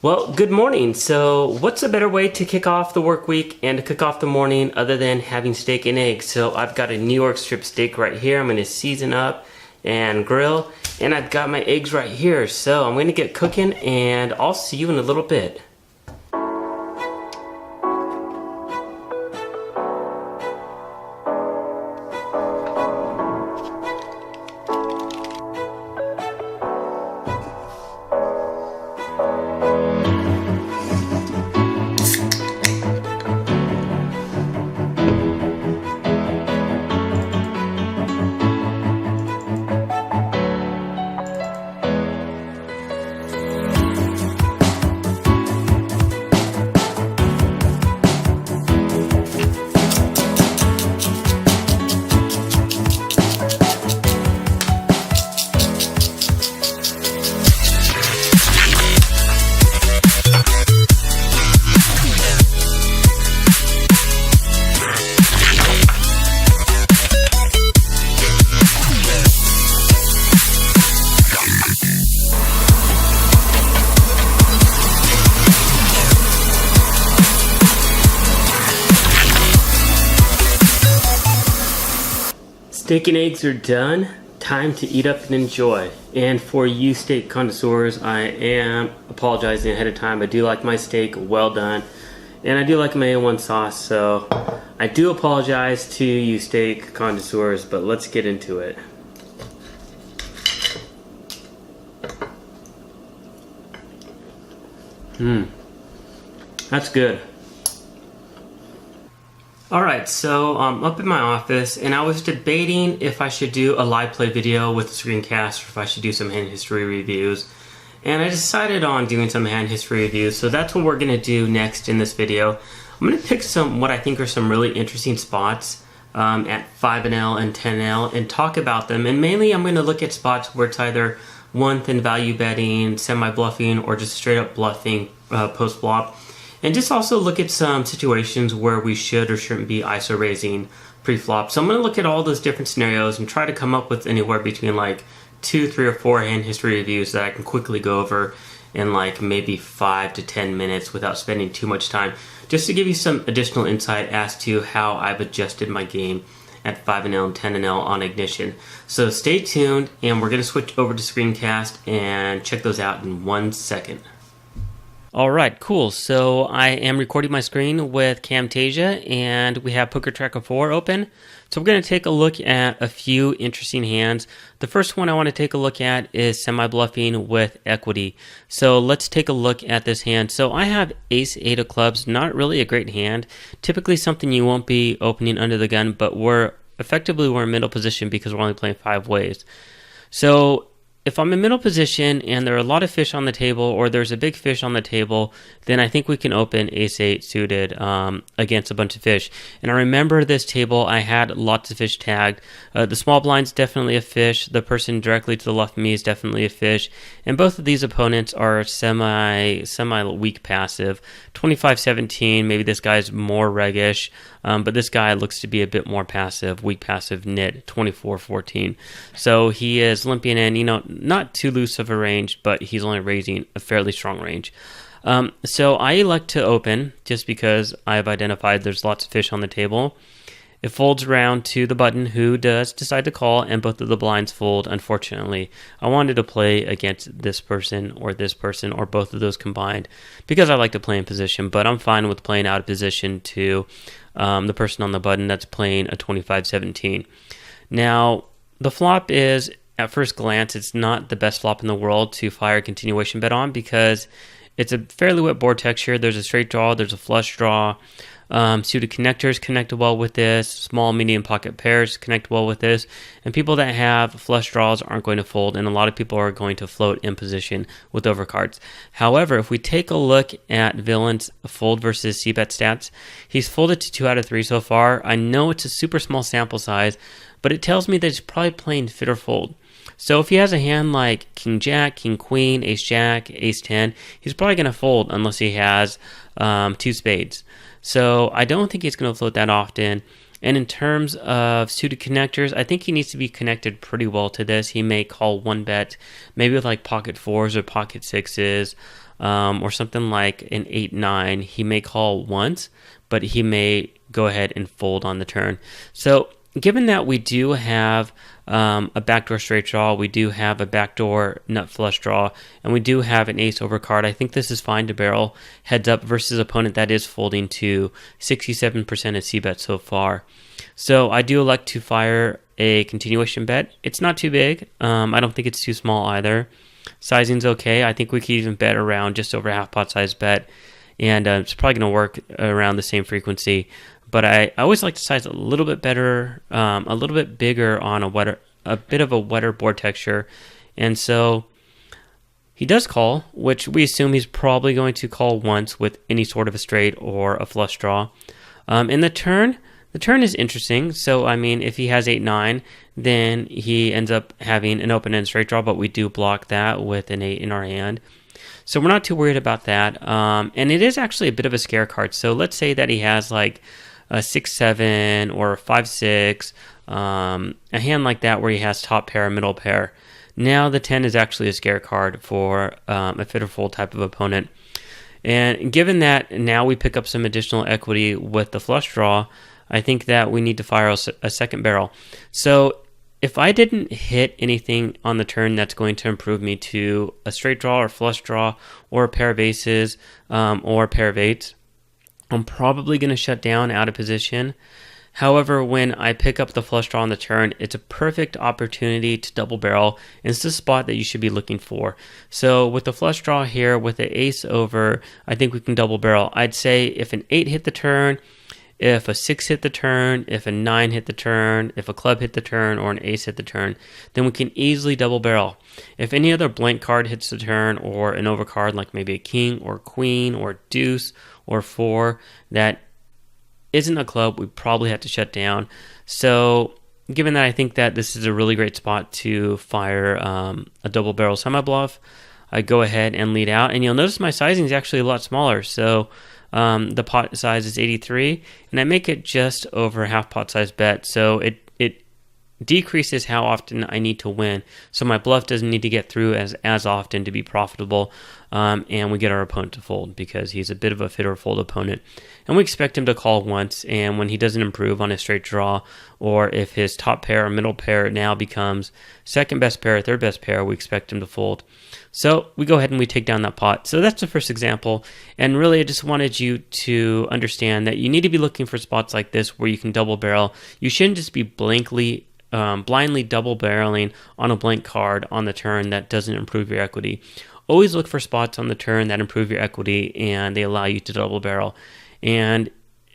Well, good morning. So what's a better way to kick off the work week and to kick off the morning other than having steak and eggs? So I've got a New York strip steak right here. I'm going to season up and grill, and I've got my eggs right here. So I'm going to get cooking, and I'll see you in a little bit. Steak and eggs are done. Time to eat up and enjoy. And for you steak connoisseurs, I am apologizing ahead of time. I do like my steak well done, and I do like my A1 sauce, so I do apologize to you steak connoisseurs, but let's get into it. That's good. Alright, so I'm up in my office, and I was debating if I should do a live play video with a screencast or if I should do some hand history reviews. And I decided on doing some hand history reviews, so that's what we're going to do next in this video. I'm going to pick what I think are some really interesting spots at 5NL and 10L and talk about them. And mainly I'm going to look at spots where it's either one thin value betting, semi-bluffing, or just straight up bluffing post-flop. And just also look at some situations where we should or shouldn't be ISO raising pre-flop. So I'm going to look at all those different scenarios and try to come up with anywhere between like 2, 3, or 4 hand history reviews that I can quickly go over in like maybe 5 to 10 minutes without spending too much time, just to give you some additional insight as to how I've adjusted my game at 5NL and 10NL on Ignition. So stay tuned, and we're going to switch over to screencast and check those out in 1 second. Alright, cool. So I am recording my screen with Camtasia, and we have Poker Tracker 4 open. So we're going to take a look at a few interesting hands. The first one I want to take a look at is semi-bluffing with equity. So let's take a look at this hand. So I have Ace-8 of clubs, not really a great hand. Typically something you won't be opening under the gun, but we're in middle position because we're only playing 5 ways. So if I'm in middle position and there are a lot of fish on the table, or there's a big fish on the table, then I think we can open Ace-8 suited against a bunch of fish. And I remember this table, I had lots of fish tagged. The small blind's definitely a fish. The person directly to the left of me is definitely a fish. And both of these opponents are semi-weak passive. 25-17, maybe this guy's more reggish. But this guy looks to be a bit more passive, weak passive nit, 24-14. So he is limping in, not too loose of a range, but he's only raising a fairly strong range. So I elect to open just because I've identified there's lots of fish on the table. It folds around to the button, who does decide to call, and both of the blinds fold, unfortunately. I wanted to play against this person or both of those combined because I like to play in position, but I'm fine with playing out of position to the person on the button that's playing a 25-17. Now, the flop is, at first glance, it's not the best flop in the world to fire a continuation bet on because it's a fairly wet board texture. There's a straight draw, there's a flush draw. Suited connectors connect well with this. Small, medium pocket pairs connect well with this. And people that have flush draws aren't going to fold, and a lot of people are going to float in position with overcards. However, if we take a look at Villain's fold versus c-bet stats, he's folded to 2 out of 3 so far. I know it's a super small sample size, but it tells me that he's probably playing fit or fold. So if he has a hand like King Jack, King Queen, Ace Jack, Ace 10, he's probably going to fold unless he has 2 spades. So I don't think he's going to float that often. And in terms of suited connectors, I think he needs to be connected pretty well to this. He may call one bet, maybe with like pocket fours or pocket sixes, or something like an 8-9. He may call once, but he may go ahead and fold on the turn. So given that we do have a backdoor straight draw, we do have a backdoor nut flush draw, and we do have an ace over card, I think this is fine to barrel heads up versus opponent that is folding to 67% of c-bet so far. So I do elect to fire a continuation bet. It's not too big. I don't think it's too small either. Sizing's okay. I think we could even bet around just over half pot size bet, and it's probably going to work around the same frequency. But I always like to size a little bit better, a little bit bigger on a bit of a wetter board texture. And so he does call, which we assume he's probably going to call once with any sort of a straight or a flush draw. In the turn is interesting. So, I mean, if he has 8-9, then he ends up having an open-end straight draw, but we do block that with an 8 in our hand. So we're not too worried about that. And it is actually a bit of a scare card. So let's say that he has like a 6-7 or a 5-6, a hand like that where he has top pair, middle pair. Now the 10 is actually a scare card for a fit or fold type of opponent. And given that now we pick up some additional equity with the flush draw, I think that we need to fire a second barrel. So if I didn't hit anything on the turn that's going to improve me to a straight draw or flush draw or a pair of aces or a pair of eights, I'm probably going to shut down out of position. However, when I pick up the flush draw on the turn, it's a perfect opportunity to double barrel, and it's the spot that you should be looking for. So with the flush draw here, with the ace over, I think we can double barrel. I'd say if an 8 hit the turn, if a 6 hit the turn, if a 9 hit the turn, if a club hit the turn, or an ace hit the turn, then we can easily double barrel. If any other blank card hits the turn, or an overcard like maybe a king or queen or deuce or 4 that isn't a club, we probably have to shut down. So given that I think that this is a really great spot to fire a double barrel semi-bluff, I go ahead and lead out, and you'll notice my sizing is actually a lot smaller. So the pot size is 83, and I make it just over half pot size bet. So it decreases how often I need to win. So my bluff doesn't need to get through as often to be profitable, and we get our opponent to fold because he's a bit of a fit or fold opponent. And we expect him to call once, and when he doesn't improve on his straight draw, or if his top pair or middle pair now becomes second best pair or third best pair, we expect him to fold. So we go ahead and we take down that pot. So that's the first example, and really I just wanted you to understand that you need to be looking for spots like this where you can double barrel. You shouldn't just be blindly double barreling on a blank card on the turn that doesn't improve your equity. Always look for spots on the turn that improve your equity and they allow you to double barrel. And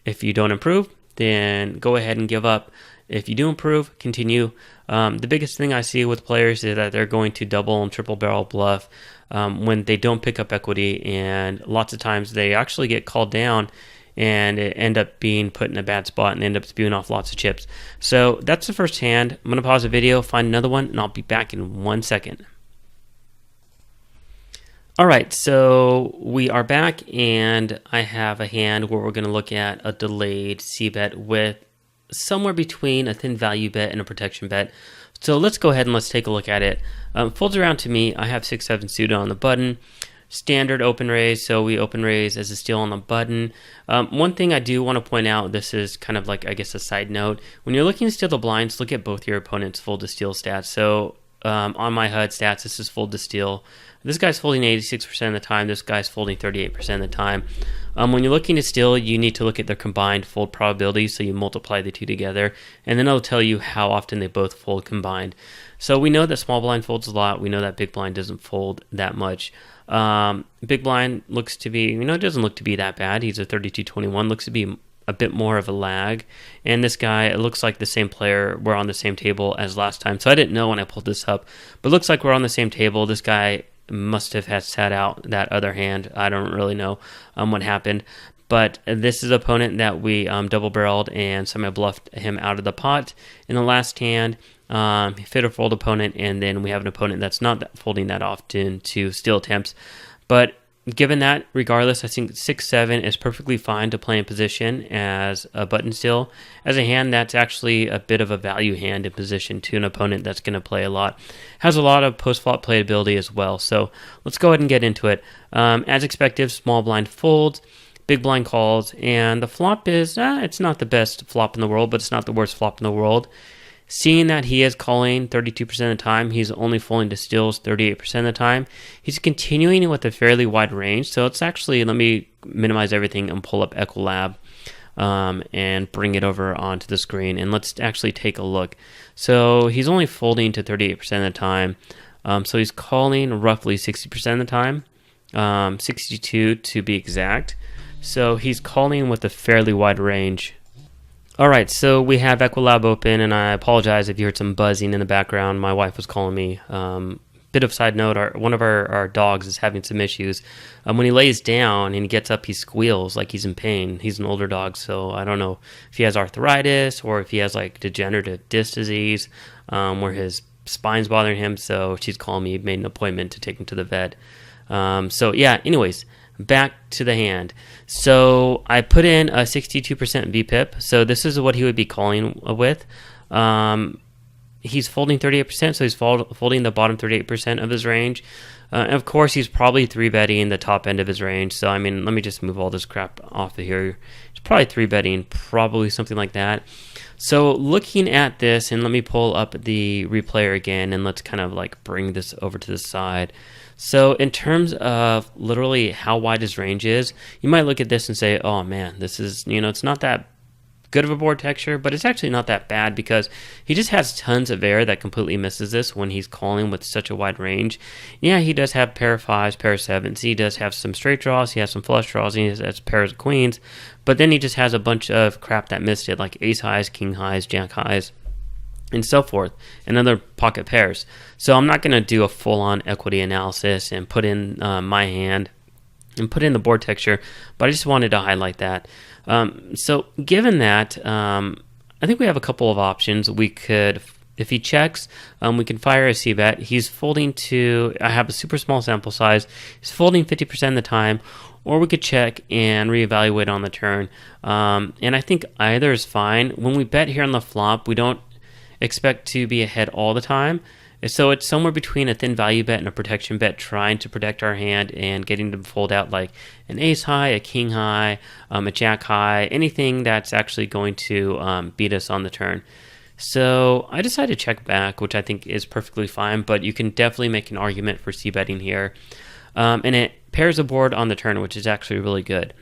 if you don't improve, then go ahead and give up. If you do improve, continue. The biggest thing I see with players is that they're going to double and triple barrel bluff when they don't pick up equity, and lots of times they actually get called down and it end up being put in a bad spot and end up spewing off lots of chips. So that's the first hand. I'm going to pause the video, find another one, and I'll be back in 1 second. Alright, so we are back, and I have a hand where we're going to look at a delayed c-bet with somewhere between a thin value bet and a protection bet. So let's go ahead and let's take a look at it. Folds around to me. I have 6-7 suited on the button. Standard open raise, so we open raise as a steal on the button. One thing I do want to point out, this is kind of like, I guess, a side note. When you're looking to steal the blinds, look at both your opponent's fold to steal stats. So on my HUD stats, this is fold to steal. This guy's folding 86% of the time. This guy's folding 38% of the time. When you're looking to steal, you need to look at their combined fold probability, so you multiply the two together, and then it'll tell you how often they both fold combined. So we know that small blind folds a lot. We know that big blind doesn't fold that much. Big blind looks to be, it doesn't look to be that bad. He's a 32-21, looks to be a bit more of a lag. And this guy, it looks like the same player. We're on the same table as last time. So I didn't know when I pulled this up, but it looks like we're on the same table. This guy must have had sat out that other hand. I don't really know what happened. But this is an opponent that we double barreled and semi-bluffed him out of the pot in the last hand. Fit or fold opponent, and then we have an opponent that's not folding that often to steal attempts. But given that, regardless, I think 6-7 is perfectly fine to play in position as a button still. As a hand, that's actually a bit of a value hand in position to an opponent that's going to play a lot. Has a lot of post-flop playability as well. So let's go ahead and get into it. As expected, small blind folds, big blind calls, and the flop is, it's not the best flop in the world, but it's not the worst flop in the world. Seeing that he is calling 32% of the time, he's only folding to steals 38% of the time. He's continuing with a fairly wide range. So it's actually, let me minimize everything and pull up Equilab and bring it over onto the screen. And let's actually take a look. So he's only folding to 38% of the time. So he's calling roughly 60% of the time, 62 to be exact. So he's calling with a fairly wide range. Alright, so we have Equilab open, and I apologize if you heard some buzzing in the background. My wife was calling me. Bit of side note, one of our dogs is having some issues. When he lays down and he gets up, he squeals like he's in pain. He's an older dog, so I don't know if he has arthritis or if he has like degenerative disc disease where his spine's bothering him. So she's calling me, made an appointment to take him to the vet. So yeah, anyways. Back to the hand. So I put in a 62% VPIP. So this is what he would be calling with. He's folding 38%, so he's folding the bottom 38% of his range. And of course, he's probably 3-betting the top end of his range. So, I mean, let me just move all this crap off of here. He's probably 3-betting, probably something like that. So looking at this, and let me pull up the replayer again, and let's kind of like bring this over to the side. So in terms of literally how wide his range is, you might look at this and say, oh man, this is, it's not that good of a board texture, but it's actually not that bad because he just has tons of air that completely misses this when he's calling with such a wide range. Yeah, he does have pair of fives, pair of sevens. He does have some straight draws. He has some flush draws. He has pairs of queens. But then he just has a bunch of crap that missed it, like ace highs, king highs, jack highs, and so forth, and other pocket pairs. So I'm not going to do a full-on equity analysis and put in my hand and put in the board texture, but I just wanted to highlight that. So given that, I think we have a couple of options. We could, if he checks, we can fire a c-bet. He's folding to, I have a super small sample size. He's folding 50% of the time, or we could check and reevaluate on the turn. And I think either is fine. When we bet here on the flop, we don't expect to be ahead all the time. So it's somewhere between a thin value bet and a protection bet, trying to protect our hand and getting to fold out like an ace high, a king high, a jack high, anything that's actually going to beat us on the turn. So I decided to check back, which I think is perfectly fine, but you can definitely make an argument for c-betting here. And it pairs the board on the turn, which is actually really good.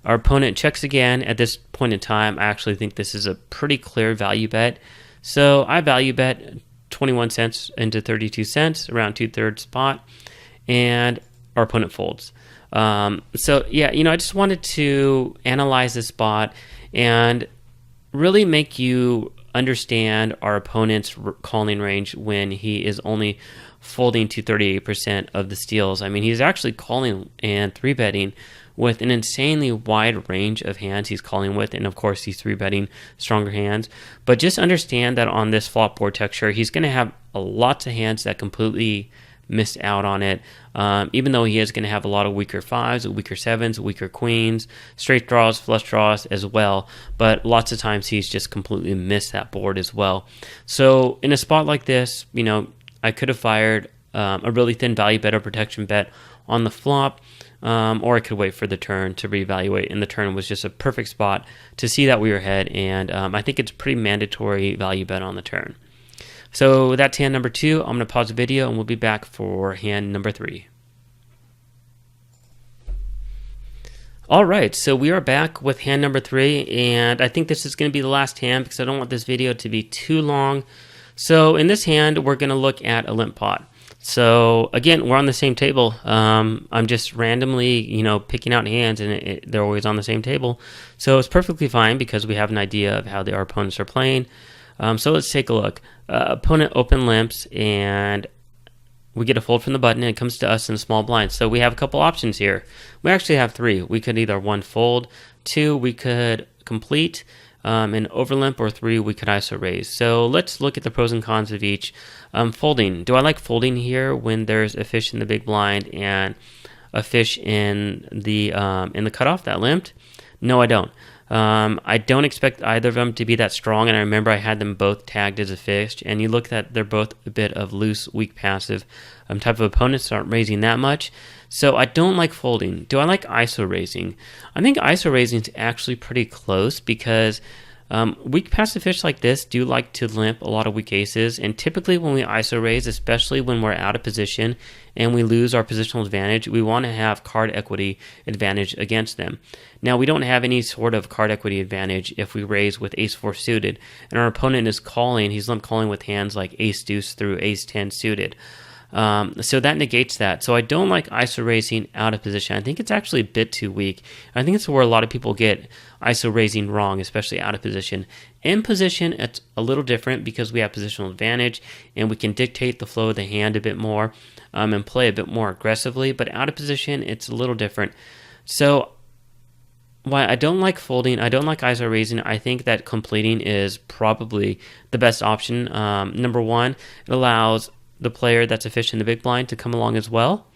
Our opponent checks again. At this point in time, I actually think this is a pretty clear value bet. So I value bet 21 cents into 32 cents, around 2/3 spot, and our opponent folds. So yeah, I just wanted to analyze this spot and really make you understand our opponent's calling range when he is only folding to 38% of the steals. I mean, he's actually calling and 3-betting with an insanely wide range of hands he's calling with, and of course he's 3-betting stronger hands. But just understand that on this flop board texture, he's going to have lots of hands that completely miss out on it, even though he is going to have a lot of weaker fives, weaker sevens, weaker queens, straight draws, flush draws as well. But lots of times he's just completely missed that board as well. So in a spot like this, I could have fired a really thin value bet or protection bet on the flop, or I could wait for the turn to reevaluate, and the turn was just a perfect spot to see that we were ahead, and I think it's pretty mandatory value bet on the turn. So that's hand number 2. I'm going to pause the video, and we'll be back for hand number 3. Alright, so we are back with hand number 3, and I think this is going to be the last hand because I don't want this video to be too long. So in this hand, we're going to look at a limp pot. So again, we're on the same table. I'm just randomly, picking out hands, and they're always on the same table. So it's perfectly fine because we have an idea of how our opponents are playing. So let's take a look. Opponent open limps, and we get a fold from the button, and it comes to us in a small blind. So we have a couple options here. We actually have 3. We could either 1, fold, 2, we could complete, and overlimp, or 3, we could ISO raise. So let's look at the pros and cons of each. Folding. Do I like folding here when there's a fish in the big blind and a fish in the cutoff that limped? No, I don't. I don't expect either of them to be that strong, and I remember I had them both tagged as a fish, and you look at they're both a bit of loose, weak, passive type of opponents that aren't raising that much. So I don't like folding. Do I like ISO raising? I think ISO raising is actually pretty close because weak passive fish like this do like to limp a lot of weak aces, and typically when we ISO raise, especially when we're out of position and we lose our positional advantage, we want to have card equity advantage against them. Now, we don't have any sort of card equity advantage if we raise with ace-4 suited, and our opponent is calling, he's limp calling with hands like ace-deuce through ace-10 suited. So that negates that. So I don't like ISO raising out of position. I think it's actually a bit too weak. I think it's where a lot of people get ISO raising wrong, especially out of position. In position, it's a little different because we have positional advantage and we can dictate the flow of the hand a bit more and play a bit more aggressively. But out of position, it's a little different. So why I don't like folding, I don't like ISO raising, I think that completing is probably the best option. Number one, it allows the player that's a fish in the big blind to come along as well.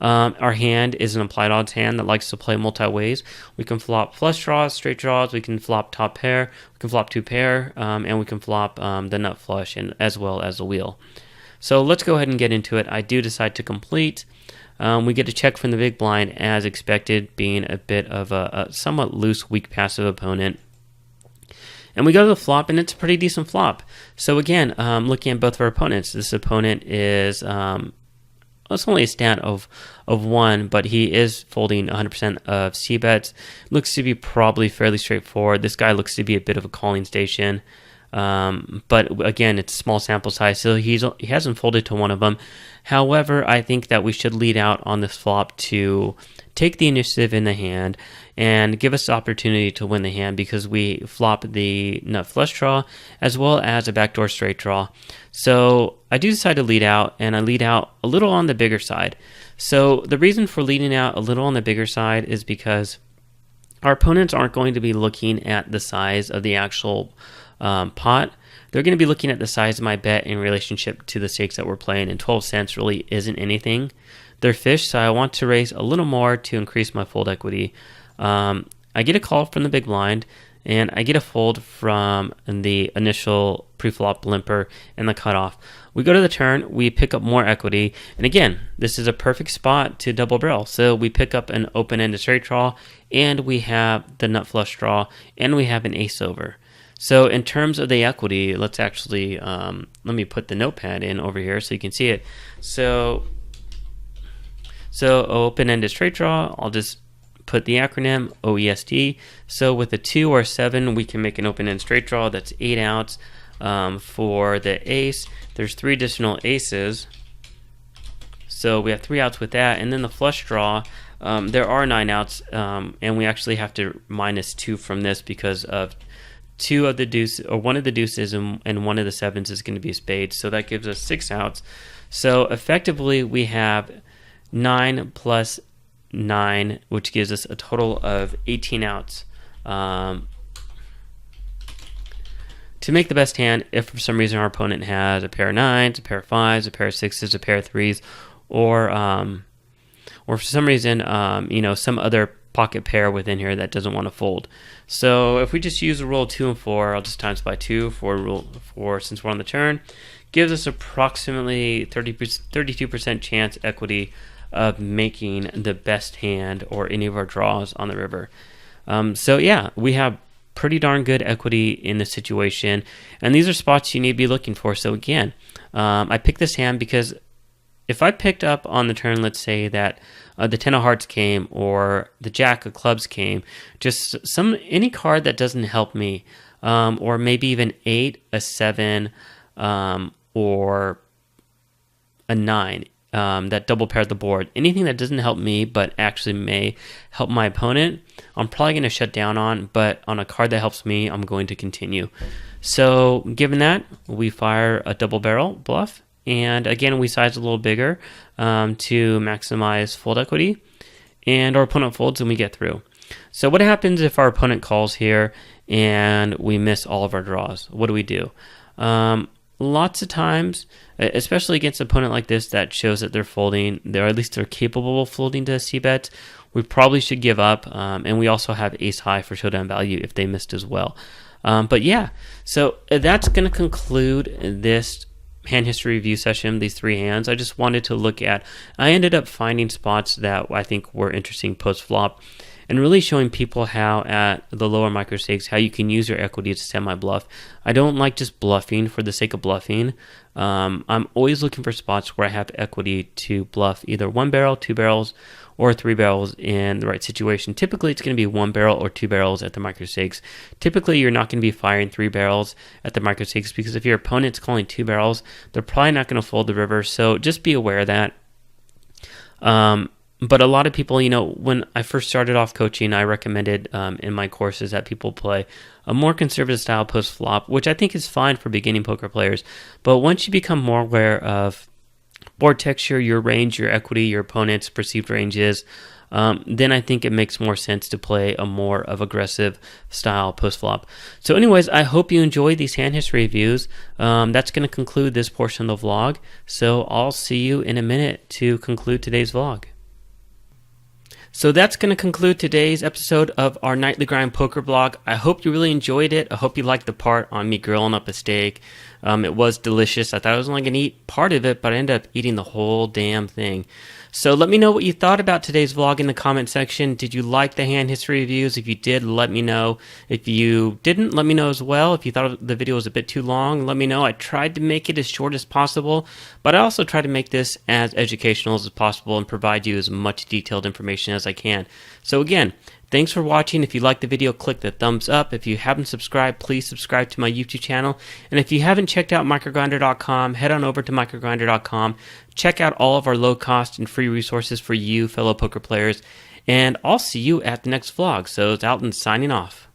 Our hand is an implied odds hand that likes to play multi-ways. We can flop flush draws, straight draws, we can flop top pair, we can flop two pair, and we can flop the nut flush and as well as the wheel. So let's go ahead and get into it. I do decide to complete. We get a check from the big blind as expected, being a bit of a somewhat loose, weak passive opponent. And we go to the flop, and it's a pretty decent flop. So again, looking at both of our opponents, this opponent is, it's only a stat of 1, but he is folding 100% of c-bets. Looks to be probably fairly straightforward. This guy looks to be a bit of a calling station. But again, it's a small sample size, so he hasn't folded to one of them. However, I think that we should lead out on this flop to take the initiative in the hand and give us the opportunity to win the hand because we flop the nut flush draw as well as a backdoor straight draw. So I do decide to lead out, and I lead out a little on the bigger side. So the reason for leading out a little on the bigger side is because our opponents aren't going to be looking at the size of the actual pot. They're going to be looking at the size of my bet in relationship to the stakes that we're playing, and 12 cents really isn't anything. They're fish, so I want to raise a little more to increase my fold equity. I get a call from the big blind, and I get a fold from the initial pre-flop limper and the cutoff. We go to the turn, we pick up more equity, and again, this is a perfect spot to double barrel. So we pick up an open-ended straight draw, and we have the nut flush draw, and we have an ace over. So in terms of the equity, let's actually, let me put the notepad in over here so you can see it. So open-ended straight draw, I'll just put the acronym OESD. So with a 2 or 7, we can make an open-ended straight draw. That's 8 outs. For the ace, there's 3 additional aces. So we have 3 outs with that. And then the flush draw, there are 9 outs, and we actually have to minus 2 from this because of 2 of the deuces, or 1 of the deuces and 1 of the 7s is going to be a spade. So that gives us 6 outs. So effectively, we have 9 plus 9, which gives us a total of 18 outs to make the best hand. If for some reason our opponent has a pair of 9s, a pair of 5s, a pair of 6s, a pair of 3s, or for some reason some other pocket pair within here that doesn't want to fold. So if we just use the rule of 2 and 4, I'll just times by 2 for rule 4 since we're on the turn, gives us approximately 32% chance equity of making the best hand or any of our draws on the river. So yeah, we have pretty darn good equity in this situation, and these are spots you need to be looking for. So again, I picked this hand because if I picked up on the turn, let's say that the 10 of hearts came or the jack of clubs came, just any card that doesn't help me, or maybe even 8, a 7, or a 9, that double paired the board. Anything that doesn't help me but actually may help my opponent, I'm probably going to shut down on, but on a card that helps me, I'm going to continue. So given that, we fire a double barrel bluff, and again, we size a little bigger to maximize fold equity, and our opponent folds and we get through. So what happens if our opponent calls here and we miss all of our draws? What do we do? lots of times, especially against an opponent like this that shows that they're folding, or at least they're capable of folding to c-bets, we probably should give up. And we also have ace high for showdown value if they missed as well. But yeah, so that's going to conclude this hand history review session, these 3 hands. I just wanted to look at, I ended up finding spots that I think were interesting post-flop, and really showing people how at the lower micro stakes, how you can use your equity to semi-bluff. I don't like just bluffing for the sake of bluffing. I'm always looking for spots where I have equity to bluff either 1 barrel, 2 barrels, or 3 barrels in the right situation. Typically, it's going to be 1 barrel or 2 barrels at the micro stakes. Typically, you're not going to be firing 3 barrels at the micro stakes, because if your opponent's calling 2 barrels, they're probably not going to fold the river. So just be aware of that. But a lot of people, when I first started off coaching, I recommended in my courses that people play a more conservative style post-flop, which I think is fine for beginning poker players. But once you become more aware of board texture, your range, your equity, your opponent's perceived ranges, then I think it makes more sense to play a more of aggressive style post-flop. So anyways, I hope you enjoyed these hand history reviews. That's going to conclude this portion of the vlog. So I'll see you in a minute to conclude today's vlog. So that's going to conclude today's episode of our Nightly Grind Poker Blog. I hope you really enjoyed it. I hope you liked the part on me grilling up a steak. It was delicious. I thought I was only going to eat part of it, but I ended up eating the whole damn thing. So let me know what you thought about today's vlog in the comment section. Did you like the hand history reviews? If you did, let me know. If you didn't, let me know as well. If you thought the video was a bit too long, let me know. I tried to make it as short as possible, but I also tried to make this as educational as possible and provide you as much detailed information as I can. So again, thanks for watching. If you liked the video, click the thumbs up. If you haven't subscribed, please subscribe to my YouTube channel. And if you haven't checked out MicroGrinder.com, head on over to MicroGrinder.com. Check out all of our low-cost and free resources for you, fellow poker players. And I'll see you at the next vlog. So it's Alton signing off.